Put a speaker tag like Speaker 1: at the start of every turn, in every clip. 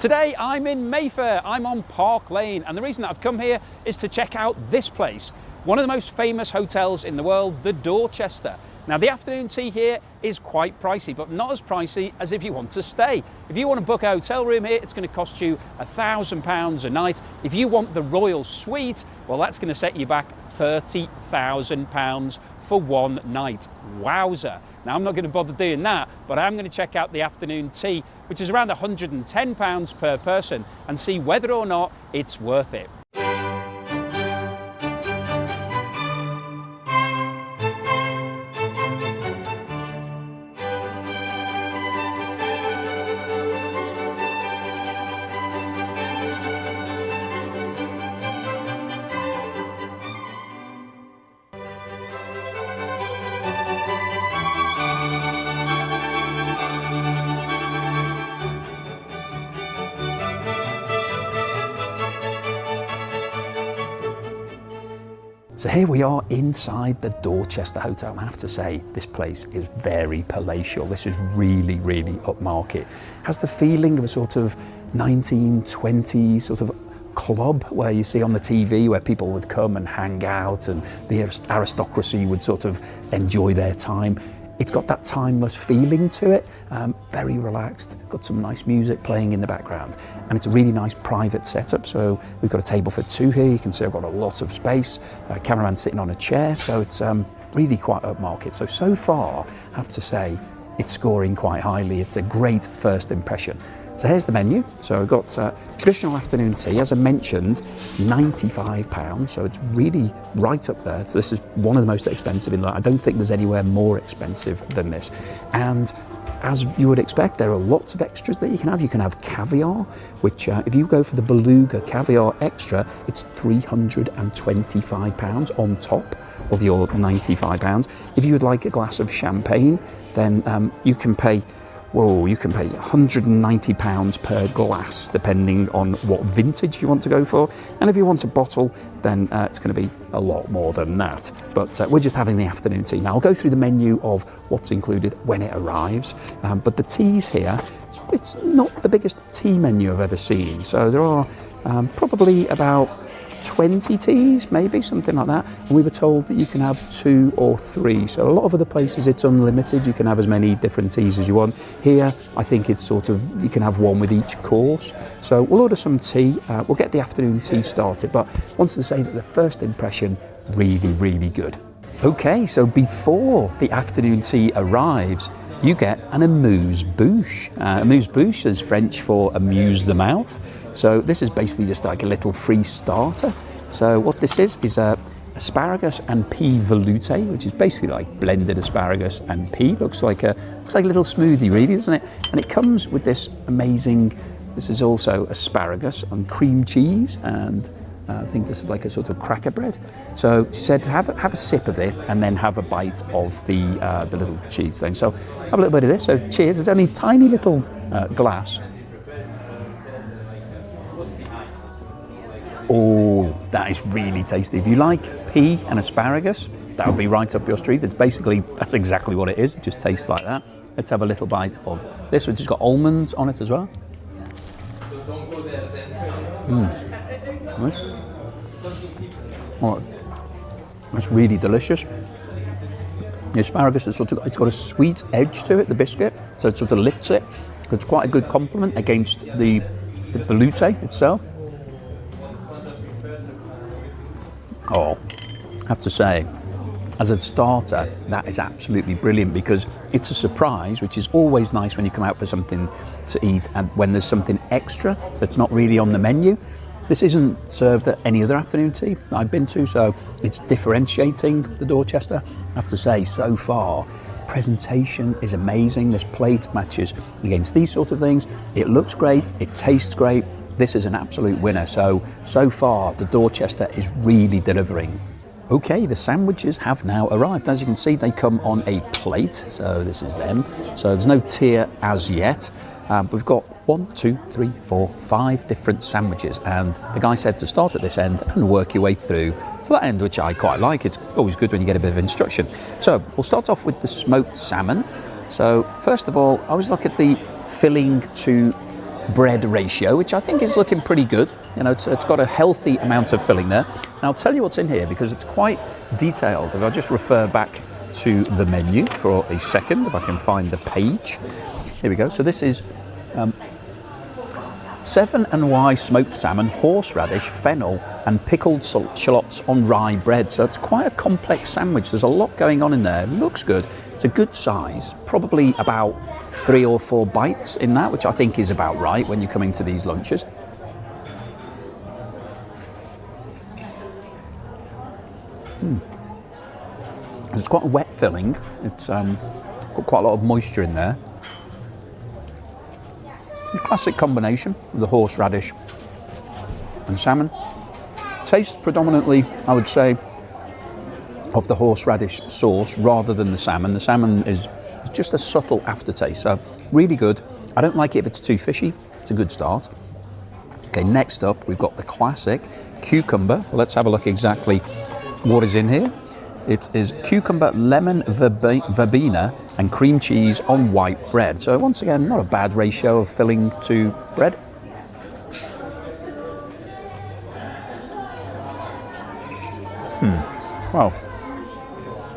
Speaker 1: Today I'm in Mayfair, I'm on Park Lane, and the reason that I've come here is to check out this place, one of the most famous hotels in the world, the Dorchester. Now the afternoon tea here is quite pricey, but not as pricey as if you want to stay. If you want to book a hotel room here, it's going to cost you £1,000 a night. If you want the Royal Suite, well, that's going to set you back £30,000 for one night. Wowzer. Now I'm not going to bother doing that, but I'm going to check out the afternoon tea, which is around £110 per person, and see whether or not it's worth it. So here we are inside the Dorchester Hotel, and I have to say this place is very palatial. This is really, really upmarket. Has the feeling of a sort of 1920s sort of club where you see on the TV where people would come and hang out and the aristocracy would sort of enjoy their time. It's got that timeless feeling to it, very relaxed, got some nice music playing in the background, and it's a really nice private setup. So we've got a table for two here, you can see I've got a lot of space, a cameraman sitting on a chair, so it's really quite upmarket. So far, I have to say, it's scoring quite highly. It's a great first impression. So here's the menu. So we've got traditional afternoon tea. As I mentioned, it's £95, so it's really right up there. So this is one of the most expensive in London. I don't think there's anywhere more expensive than this. And as you would expect, there are lots of extras that you can have. You can have caviar, which if you go for the Beluga Caviar Extra, it's £325 on top of your £95. If you would like a glass of champagne, then you can pay £190 per glass, depending on what vintage you want to go for. And if you want a bottle, then it's going to be a lot more than that. But we're just having the afternoon tea. Now, I'll go through the menu of what's included when it arrives. But the teas here, it's not the biggest tea menu I've ever seen. So there are probably about 20 teas, maybe, something like that. And we were told that you can have 2 or 3. So a lot of other places it's unlimited. You can have as many different teas as you want. Here, I think it's sort of, you can have one with each course. So we'll order some tea. We'll get the afternoon tea started. But I wanted to say that the first impression, really, really good. Okay, so before the afternoon tea arrives, you get an amuse-bouche. Amuse-bouche is French for amuse the mouth. So this is basically just like a little free starter. So what this is asparagus and pea velouté, which is basically like blended asparagus and pea. Looks like a little smoothie, really, doesn't it? And it comes with this amazing. This is also asparagus and cream cheese, and I think this is like a sort of cracker bread. So she said have a sip of it and then have a bite of the little cheese thing. So have a little bit of this. So cheers. It's only a tiny little glass. Oh, that is really tasty. If you like pea and asparagus, that would be right up your street. That's exactly what it is. It just tastes like that. Let's have a little bite of this, which has got almonds on it as well. Nice. Oh, it's really delicious. The asparagus is it's got a sweet edge to it, the biscuit, so it sort of lifts it. It's quite a good compliment against the velouté itself. Oh, I have to say, as a starter, that is absolutely brilliant because it's a surprise, which is always nice when you come out for something to eat and when there's something extra that's not really on the menu. This isn't served at any other afternoon tea I've been to, so it's differentiating the Dorchester. I have to say, so far, presentation is amazing. This plate matches against these sort of things. It looks great, it tastes great. This is an absolute winner. So far, the Dorchester is really delivering. Okay, the sandwiches have now arrived. As you can see, they come on a plate. So this is them. So there's no tier as yet. We've got 1, 2, 3, 4, 5 different sandwiches. And the guy said to start at this end and work your way through to that end, which I quite like. It's always good when you get a bit of instruction. So we'll start off with the smoked salmon. So first of all, I always look at the filling to bread ratio, which I think is looking pretty good. You know, it's got a healthy amount of filling there. And I'll tell you what's in here because it's quite detailed. If I just refer back to the menu for a second, if I can find the page. Here we go. So this is 7&Y smoked salmon, horseradish, fennel, and pickled shallots on rye bread. So it's quite a complex sandwich. There's a lot going on in there. It looks good. It's a good size, probably about 3 or 4 bites in that, which I think is about right when you're coming to these lunches. It's quite a wet filling. It's got quite a lot of moisture in there. A classic combination of the horseradish and salmon. Tastes predominantly, I would say, of the horseradish sauce rather than the salmon. The salmon is just a subtle aftertaste, so really good. I don't like it if it's too fishy. It's a good start. Okay, next up we've got the classic cucumber. Let's have a look exactly what is in here. It is cucumber, lemon verbena and cream cheese on white bread. So once again, not a bad ratio of filling to bread. Well,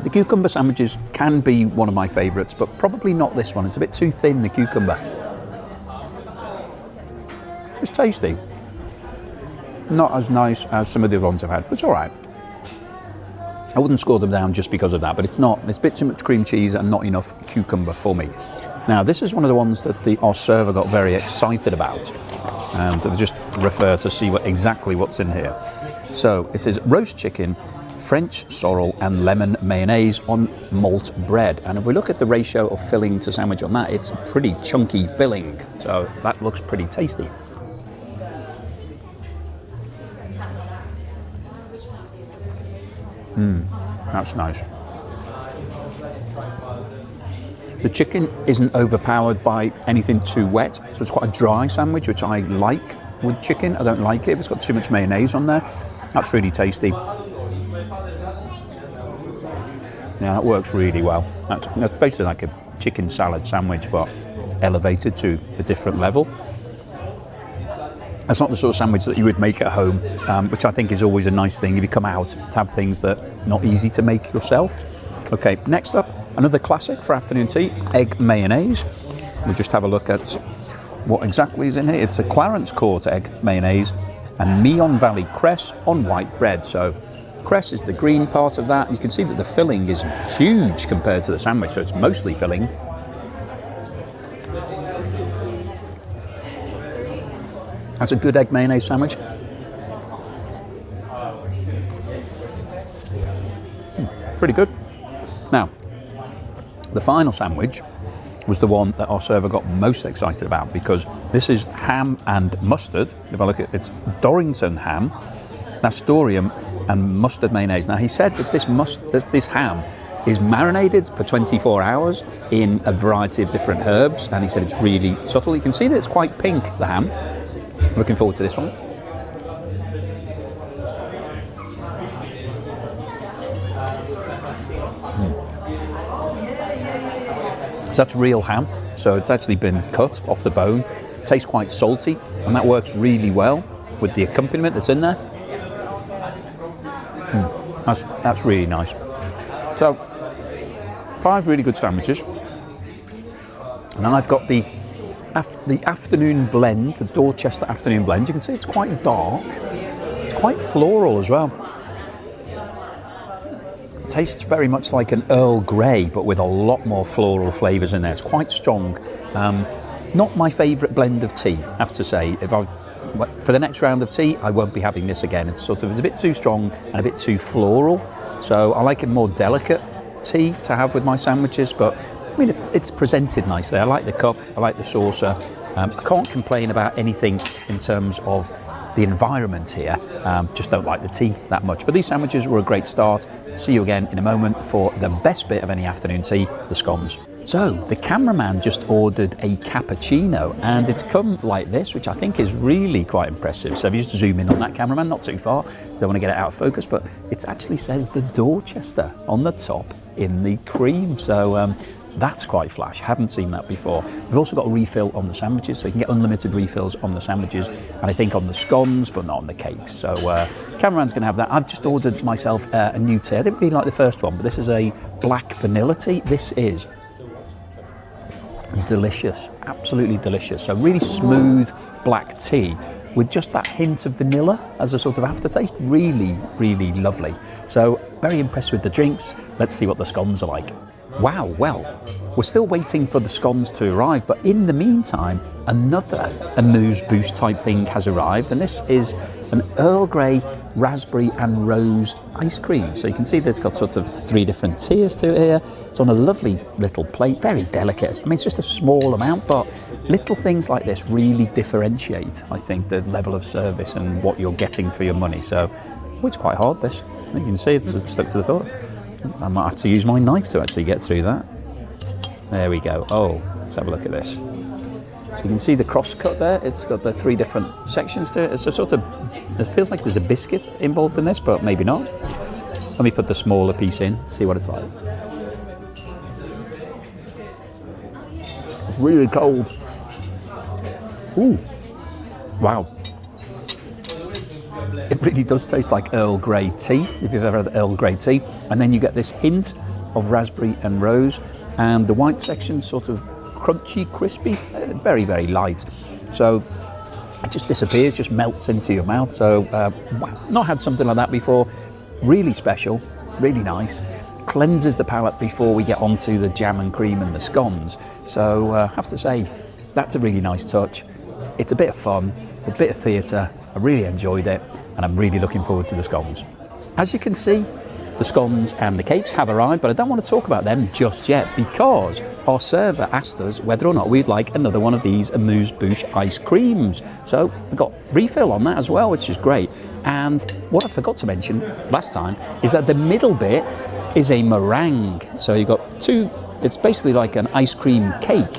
Speaker 1: the cucumber sandwiches can be one of my favourites, but probably not this one. It's a bit too thin, the cucumber. It's tasty. Not as nice as some of the other ones I've had, but it's all right. I wouldn't score them down just because of that, but it's not. There's a bit too much cream cheese and not enough cucumber for me. Now, this is one of the ones that our server got very excited about. And I'll just refer to see exactly what's in here. So it is roast chicken, French sorrel and lemon mayonnaise on malt bread. And if we look at the ratio of filling to sandwich on that, it's a pretty chunky filling. So that looks pretty tasty. That's nice. The chicken isn't overpowered by anything too wet, so it's quite a dry sandwich, which I like with chicken. I don't like it if it's got too much mayonnaise on there. That's really tasty. Yeah, that works really well. That's basically like a chicken salad sandwich, but elevated to a different level. That's not the sort of sandwich that you would make at home, which I think is always a nice thing if you come out to have things that are not easy to make yourself. Okay, next up, another classic for afternoon tea, egg mayonnaise. We'll just have a look at what exactly is in here. It's a Clarence Court egg mayonnaise and Meon Valley cress on white bread. So cress is the green part of that. You can see that the filling is huge compared to the sandwich, so it's mostly filling. That's a good egg mayonnaise sandwich. Pretty good. Now, the final sandwich was the one that our server got most excited about because this is ham and mustard. If I look at it, it's Dorrington ham, nasturtium and mustard mayonnaise. Now, he said that this ham is marinated for 24 hours in a variety of different herbs, and he said it's really subtle. You can see that it's quite pink, the ham. Looking forward to this one. So that's real ham, so it's actually been cut off the bone. It tastes quite salty, and that works really well with the accompaniment that's in there. That's really nice. So, 5 really good sandwiches. And then I've got the afternoon blend, the Dorchester afternoon blend. You can see it's quite dark. It's quite floral as well. It tastes very much like an Earl Grey, but with a lot more floral flavours in there. It's quite strong. Not my favourite blend of tea, I have to say. For the next round of tea, I won't be having this again. It's a bit too strong and a bit too floral. So I like a more delicate tea to have with my sandwiches, but I mean, it's presented nicely. I like the cup, I like the saucer. I can't complain about anything in terms of the environment here. Just don't like the tea that much. But these sandwiches were a great start. See you again in a moment for the best bit of any afternoon tea, the scones. So, the cameraman just ordered a cappuccino, and it's come like this, which I think is really quite impressive. So if you just zoom in on that, cameraman, not too far, don't want to get it out of focus, but it actually says the Dorchester on the top in the cream. So, That's quite flash, haven't seen that before. We've also got a refill on the sandwiches, so you can get unlimited refills on the sandwiches, and I think on the scones, but not on the cakes. So cameraman's going to have that. I've just ordered myself a new tea. I didn't really like the first one, but this is a black vanilla tea. This is delicious, absolutely delicious. So really smooth black tea with just that hint of vanilla as a sort of aftertaste. Really, really lovely. So very impressed with the drinks. Let's see what the scones are like. Wow, well, we're still waiting for the scones to arrive, but in the meantime, another amuse-bouche type thing has arrived, and this is an Earl Grey raspberry and rose ice cream. So you can see that it's got sort of 3 different tiers to it here. It's on a lovely little plate, very delicate. I mean, it's just a small amount, but little things like this really differentiate, I think, the level of service and what you're getting for your money. So it's quite hard, this. You can see it's stuck to the floor. I might have to use my knife to actually get through that. There we go. Oh, let's have a look at this. So you can see the cross cut there. It's got the 3 different sections to it. It's a sort of, it feels like there's a biscuit involved in this, but maybe not. Let me put the smaller piece in, see what it's like. Really cold. Ooh, wow. It really does taste like Earl Grey tea, if you've ever had Earl Grey tea. And then you get this hint of raspberry and rose, and the white section sort of crunchy, crispy, very, very light. So it just disappears, just melts into your mouth. So wow, not had something like that before. Really special, really nice. Cleanses the palate before we get onto the jam and cream and the scones. So I have to say, that's a really nice touch. It's a bit of fun, it's a bit of theatre. I really enjoyed it, and I'm really looking forward to the scones. As you can see, the scones and the cakes have arrived, but I don't want to talk about them just yet because our server asked us whether or not we'd like another one of these Amuse-bouche ice creams. So we got refill on that as well, which is great. And what I forgot to mention last time is that the middle bit is a meringue. So you've got 2, it's basically like an ice cream cake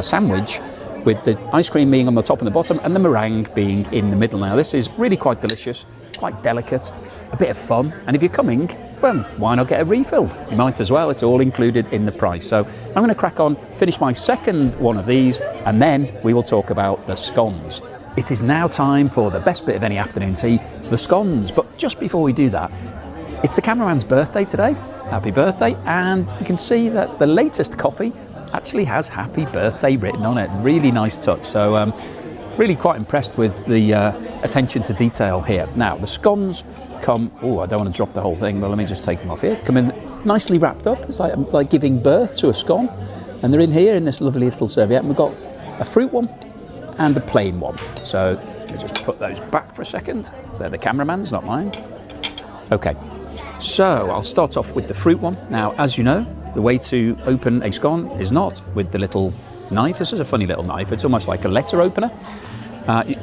Speaker 1: sandwich, with the ice cream being on the top and the bottom and the meringue being in the middle. Now this is really quite delicious, quite delicate, a bit of fun, and if you're coming, well, why not get a refill? You might as well, it's all included in the price. So I'm going to crack on, finish my second one of these, and then we will talk about the scones. It is now time for the best bit of any afternoon tea, the scones. But just before we do that, it's the cameraman's birthday today. Happy birthday. And you can see that the latest coffee actually has happy birthday written on it. Really nice touch. So really quite impressed with the attention to detail here. Now the scones come, oh, I don't want to drop the whole thing, but let me just take them off here. Come in nicely wrapped up. It's like giving birth to a scone. And they're in here in this lovely little serviette. And we've got a fruit one and a plain one. So let me just put those back for a second. They're the cameraman's, not mine. Okay, so I'll start off with the fruit one. Now, as you know, the way to open a scone is not with the little knife. This is a funny little knife. It's almost like a letter opener.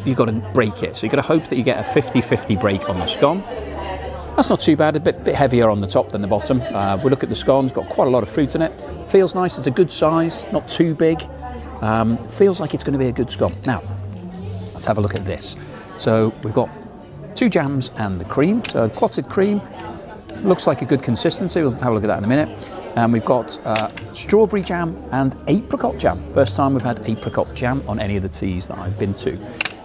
Speaker 1: You've got to break it. So you've got to hope that you get a 50-50 break on the scone. That's not too bad, a bit heavier on the top than the bottom. We look at the scones, got quite a lot of fruit in it. Feels nice, it's a good size, not too big. Feels like it's going to be a good scone. Now, let's have a look at this. So we've got 2 jams and the cream. So clotted cream, looks like a good consistency. We'll have a look at that in a minute. And we've got strawberry jam and apricot jam. First time we've had apricot jam on any of the teas that I've been to.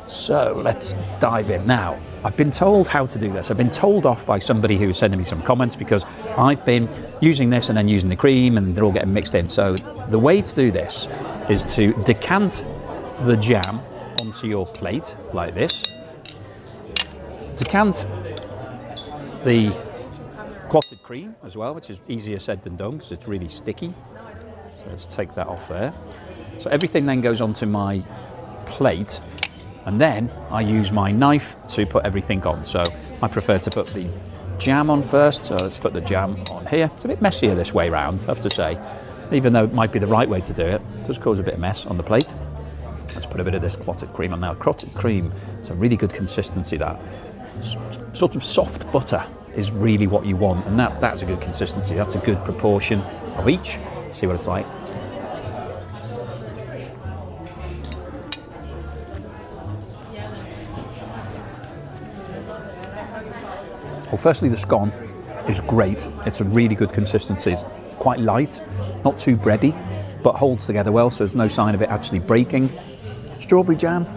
Speaker 1: So let's dive in. Now, I've been told how to do this. I've been told off by somebody who was sending me some comments because I've been using this and then using the cream and they're all getting mixed in. So the way to do this is to decant the jam onto your plate like this. Decant the clotted cream as well, which is easier said than done because it's really sticky. So let's take that off there. So everything then goes onto my plate, and then I use my knife to put everything on. So I prefer to put the jam on first, so let's put the jam on here. It's a bit messier this way round, I have to say. Even though it might be the right way to do it, it does cause a bit of mess on the plate. Let's put a bit of this clotted cream on now. Clotted cream, it's a really good consistency, that. Sort of soft butter is really what you want, and that's a good consistency. That's a good proportion of each. Let's see what it's like. Well, firstly, the scone is great. It's a really good consistency. It's quite light, not too bready. but holds together well, so there's no sign of it actually breaking. Strawberry jam,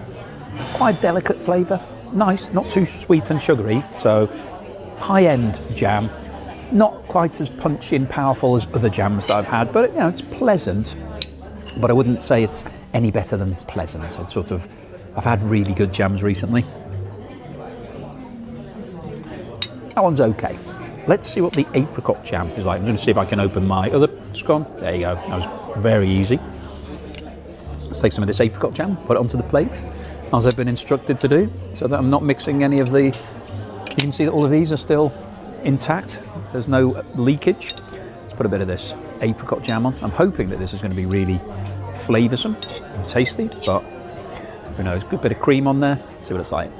Speaker 1: quite delicate flavour, nice, not too sweet and sugary, so high-end jam, not quite as punchy and powerful as other jams that I've had, but you know, it's pleasant, but I wouldn't say it's any better than pleasant. It's sort of, I've had really good jams recently. That one's okay. Let's see what the apricot jam is like. I'm going to see if I can open my other scone. There you go, that was very easy. Let's take some of this apricot jam, put it onto the plate, as I've been instructed to do, so that I'm not mixing any of the... You can see that all of these are still intact. There's no leakage. Let's put a bit of this apricot jam on. I'm hoping that this is going to be really flavoursome and tasty, but who knows. Good bit of cream on there. Let's see what it's like.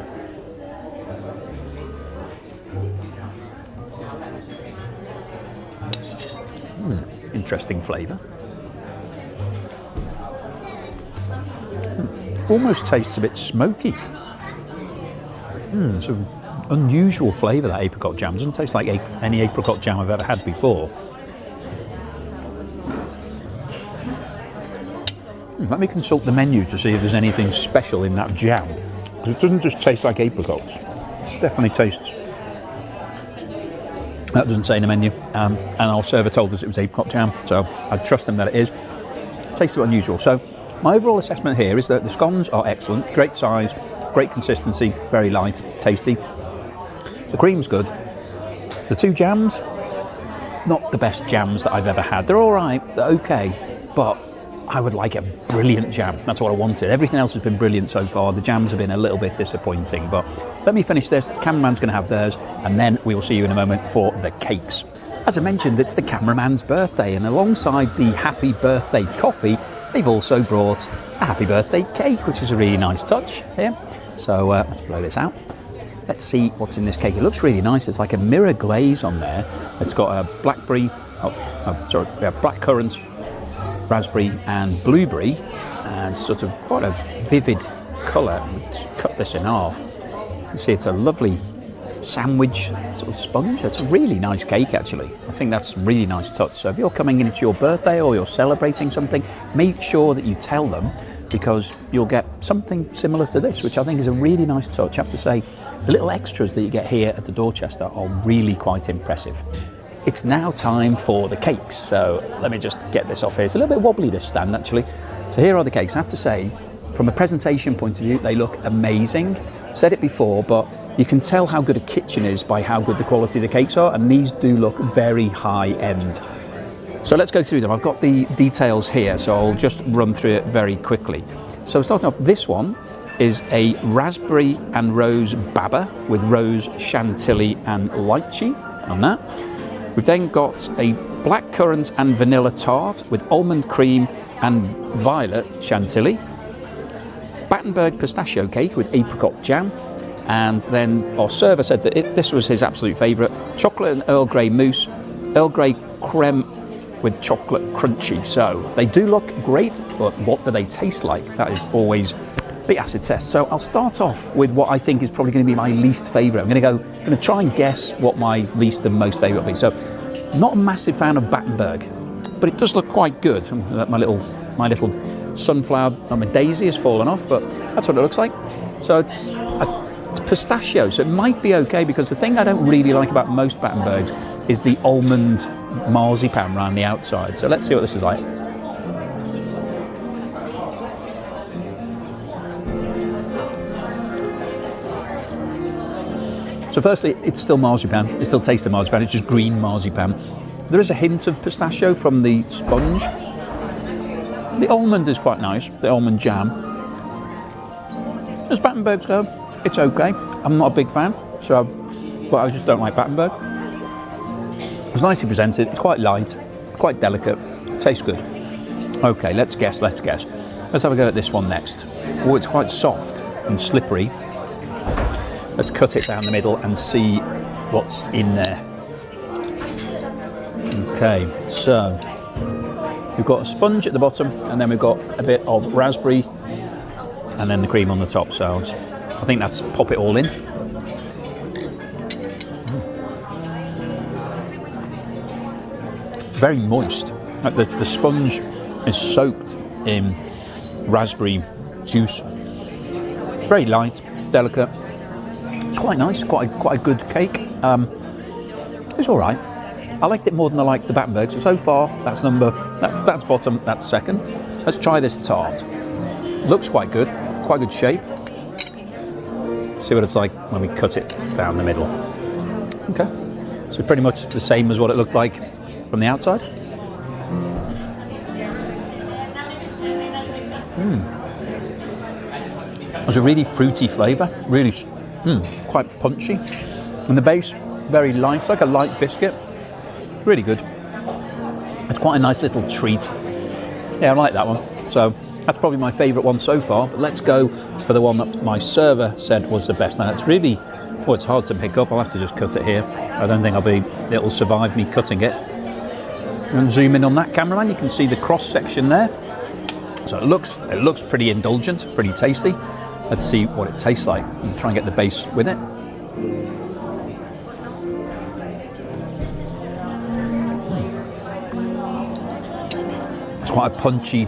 Speaker 1: Interesting flavour. Almost tastes a bit smoky. It's an unusual flavour, that apricot jam. Doesn't taste like any apricot jam I've ever had before. Let me consult the menu to see if there's anything special in that jam, because it doesn't just taste like apricots. It definitely tastes... That doesn't say in the menu, and our server told us it was apricot jam, so I trust them that it is. It tastes a bit unusual. So my overall assessment here is that the scones are excellent, great size, great consistency, very light, tasty. The cream's good. The two jams, not the best jams that I've ever had. They're all right, they're okay, but I would like a brilliant jam. That's what I wanted. Everything else has been brilliant so far. The jams have been a little bit disappointing, but let me finish this. The cameraman's going to have theirs, and then we will see you in a moment for the cakes. As I mentioned, it's the cameraman's birthday, and alongside the happy birthday coffee, they've also brought a happy birthday cake, which is a really nice touch here. So let's blow this out. Let's see what's in this cake. It looks really nice. It's like a mirror glaze on there. It's got a blackberry, black currant, raspberry and blueberry, and sort of quite a vivid colour. Let's cut this in half. You can see it's a lovely sandwich sort of sponge. It's a really nice cake, actually. I think that's a really nice touch. So if you're coming in, it's your birthday or you're celebrating something, make sure that you tell them, because you'll get something similar to this, which I think is a really nice touch. I have to say, the little extras that you get here at the Dorchester are really quite impressive. It's now time for the cakes, so let me just get this off here. It's a little bit wobbly, this stand, actually. So here are the cakes. I have to say, from a presentation point of view, they look amazing. Said it before, but you can tell how good a kitchen is by how good the quality of the cakes are, and these do look very high end. So let's go through them. I've got the details here, so I'll just run through it very quickly. So starting off, this one is a raspberry and rose baba with rose chantilly and lychee on that. We've then got a black currants and vanilla tart with almond cream and violet chantilly. Battenberg pistachio cake with apricot jam. And then our server said that this was his absolute favourite. Chocolate and Earl Grey mousse, Earl Grey creme with chocolate crunchy. So they do look great, but what do they taste like? That is always the acid test. So I'll start off with what I think is probably going to be my least favourite. I'm going to try and guess what my least and most favourite will be. So, not a massive fan of Battenberg, but it does look quite good. My little sunflower, my daisy has fallen off, but that's what it looks like. So it's pistachio, so it might be okay, because the thing I don't really like about most Battenbergs is the almond marzipan around the outside. So let's see what this is like. So firstly, it's still marzipan. It still tastes of marzipan. It's just green marzipan. There is a hint of pistachio from the sponge. The almond is quite nice, the almond jam. As Battenbergs go, it's okay. I'm not a big fan, but I just don't like Battenberg. It's nicely presented. It's quite light, quite delicate. It tastes good. Okay, let's guess. Let's have a go at this one next. Oh, it's quite soft and slippery. Let's cut it down the middle and see what's in there. Okay, so we've got a sponge at the bottom, and then we've got a bit of raspberry, and then the cream on the top. So I think that's pop it all in. Very moist. Like the sponge
Speaker 2: is soaked in raspberry juice. Very light, delicate. It's quite nice, quite a good cake. It's all right. I liked it more than I liked the Battenberg. So far, that's bottom, that's second. Let's try this tart. Looks quite good shape. Let's see what it's like when we cut it down the middle. Okay, so pretty much the same as what it looked like from the outside. There's a really fruity flavour, really quite punchy. And the base, very light, it's like a light biscuit. Really good. It's quite a nice little treat. Yeah, I like that one. So that's probably my favourite one so far. But let's go for the one that my server said was the best. Now, it's really, it's hard to pick up. I'll have to just cut it here. I don't think it'll survive me cutting it. And zoom in on that, cameraman. You can see the cross section there. So it looks pretty indulgent, pretty tasty. Let's see what it tastes like and try and get the base with it. It's quite a punchy,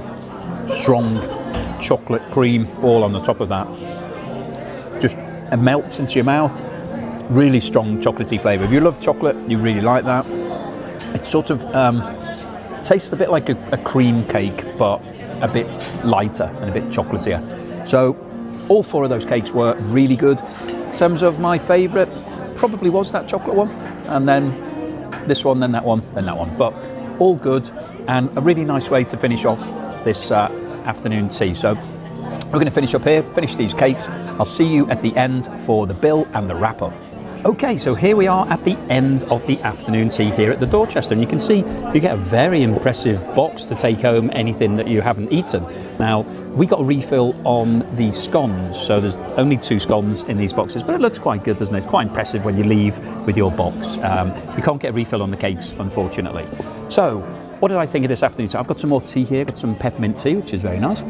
Speaker 2: strong chocolate cream all on the top of that. Just it melts into your mouth. Really strong chocolatey flavour. If you love chocolate, you really like that. It sort of tastes a bit like a cream cake, but a bit lighter and a bit chocolatier. So all four of those cakes were really good. In terms of my favourite, probably was that chocolate one, and then this one, then that one, then that one. But all good, and a really nice way to finish off this afternoon tea. So we're going to finish up here, finish these cakes. I'll see you at the end for the bill and the wrap up. Okay, so here we are at the end of the afternoon tea here at the Dorchester, and you can see you get a very impressive box to take home anything that you haven't eaten. Now, we got a refill on the scones, so there's only 2 scones in these boxes, but it looks quite good, doesn't it? It's quite impressive when you leave with your box. You can't get a refill on the cakes, unfortunately. So, what did I think of this afternoon? So I've got some more tea here, got some peppermint tea, which is very nice.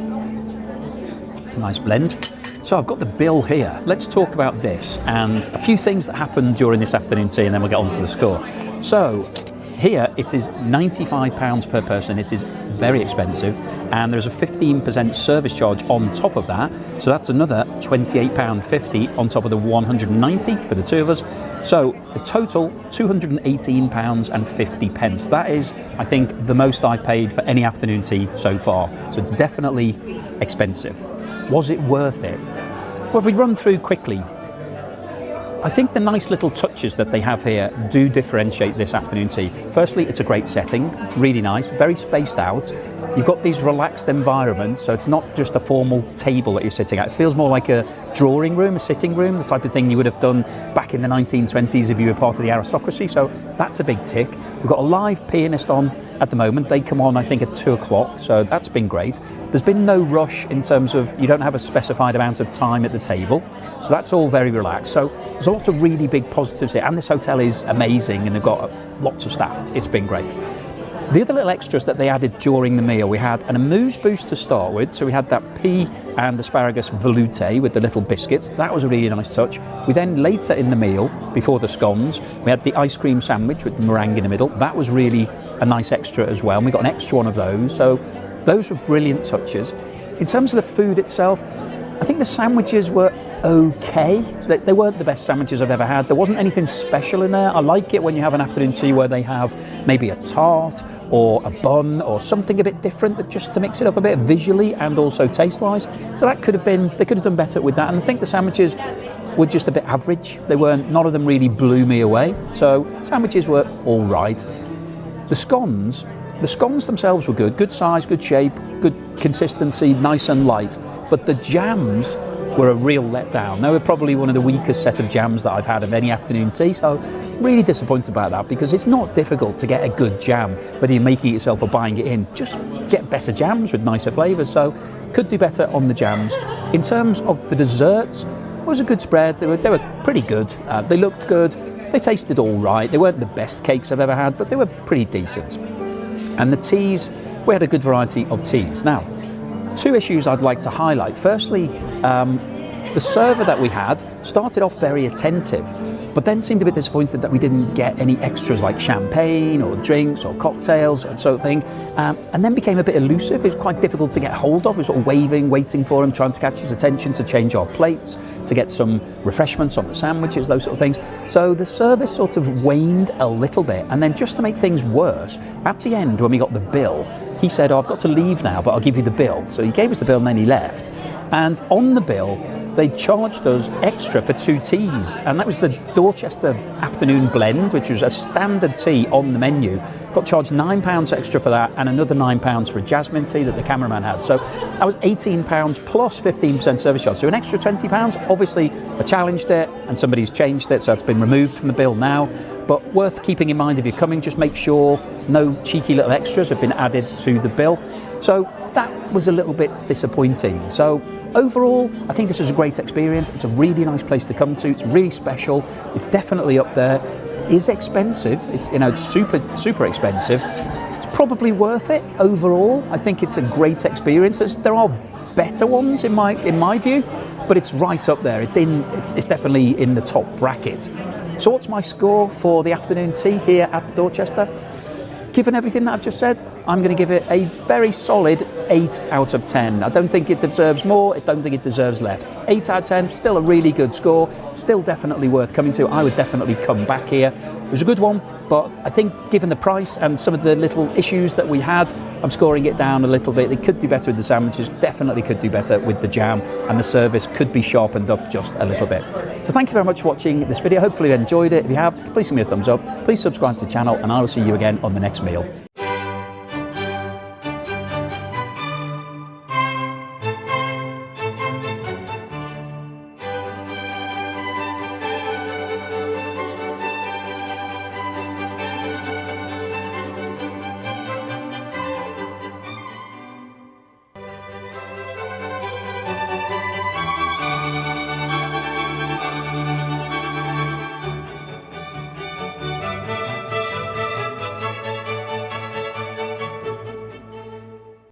Speaker 2: Nice blend. So I've got the bill here. Let's talk about this and a few things that happened during this afternoon tea, and then we'll get on to the score. So here it is £95 per person. It is very expensive, and there's a 15% service charge on top of that. So that's another £28.50 on top of the £190 for the two of us. So the total £218.50. That is, I think, the most I paid for any afternoon tea so far. So it's definitely expensive. Was it worth it? Well, if we run through quickly, I think the nice little touches that they have here do differentiate this afternoon tea. Firstly, it's a great setting, really nice, very spaced out. You've got these relaxed environments, so it's not just a formal table that you're sitting at. It feels more like a drawing room, a sitting room, the type of thing you would have done back in the 1920s if you were part of the aristocracy. So that's a big tick. We've got a live pianist on at the moment. They come on, I think, at 2 o'clock, so that's been great. There's been no rush in terms of you don't have a specified amount of time at the table, so that's all very relaxed. So there's a lot of really big positives here, and this hotel is amazing, and they've got lots of staff. It's been great. The other little extras that they added during the meal, we had an amuse-bouche to start with. So we had that pea and asparagus velouté with the little biscuits. That was a really nice touch. We then, later in the meal, before the scones, we had the ice cream sandwich with the meringue in the middle. That was really a nice extra as well. And we got an extra one of those. So those were brilliant touches. In terms of the food itself, I think the sandwiches were okay. They weren't the best sandwiches I've ever had. There wasn't anything special in there. I like it when you have an afternoon tea where they have maybe a tart or a bun or something a bit different, but just to mix it up a bit visually and also taste-wise. So they could have done better with that. And I think the sandwiches were just a bit average. None of them really blew me away. So sandwiches were all right. The scones themselves were good size, good shape, good consistency, nice and light. But the jams were a real letdown. They were probably one of the weakest set of jams that I've had of any afternoon tea, so really disappointed about that, because it's not difficult to get a good jam, whether you're making it yourself or buying it in. Just get better jams with nicer flavours, so could do better on the jams. In terms of the desserts, it was a good spread. They were pretty good. They looked good. They tasted all right. They weren't the best cakes I've ever had, but they were pretty decent. And the teas, we had a good variety of teas. Now, 2 issues I'd like to highlight. Firstly, the The server that we had started off very attentive, but then seemed a bit disappointed that we didn't get any extras like champagne or drinks or cocktails and sort of thing, and then became a bit elusive. It was quite difficult to get hold of. We were sort of waving, waiting for him, trying to catch his attention, to change our plates, to get some refreshments on the sandwiches, those sort of things. So the service sort of waned a little bit, and then just to make things worse, at the end when we got the bill, he said, "Oh, I've got to leave now, but I'll give you the bill." So he gave us the bill and then he left. And on the bill, they charged us extra for 2 teas, and that was the Dorchester afternoon blend, which was a standard tea on the menu. Got charged £9 extra for that, and another £9 for a jasmine tea that the cameraman had. So that was £18 plus 15% service charge. So an extra £20. Obviously, I challenged it, and somebody's changed it, so it's been removed from the bill now. But worth keeping in mind if you're coming, just make sure no cheeky little extras have been added to the bill. So that was a little bit disappointing. So overall, I think this was a great experience. It's a really nice place to come to. It's really special. It's definitely up there. It's expensive. It's, you know, it's super expensive. It's probably worth it overall. I think it's a great experience. There are better ones in my view, but it's right up there. It's definitely in the top bracket. So what's my score for the afternoon tea here at the Dorchester? Given everything that I've just said, I'm going to give it a very solid 8 out of 10. I don't think it deserves more, I don't think it deserves less. 8 out of 10, still a really good score, still definitely worth coming to. I would definitely come back here. It was a good one, but I think given the price and some of the little issues that we had, I'm scoring it down a little bit. They could do better with the sandwiches, definitely could do better with the jam, and the service could be sharpened up just a little bit. So thank you very much for watching this video. Hopefully you enjoyed it. If you have, please give me a thumbs up. Please subscribe to the channel, and I will see you again on the next meal.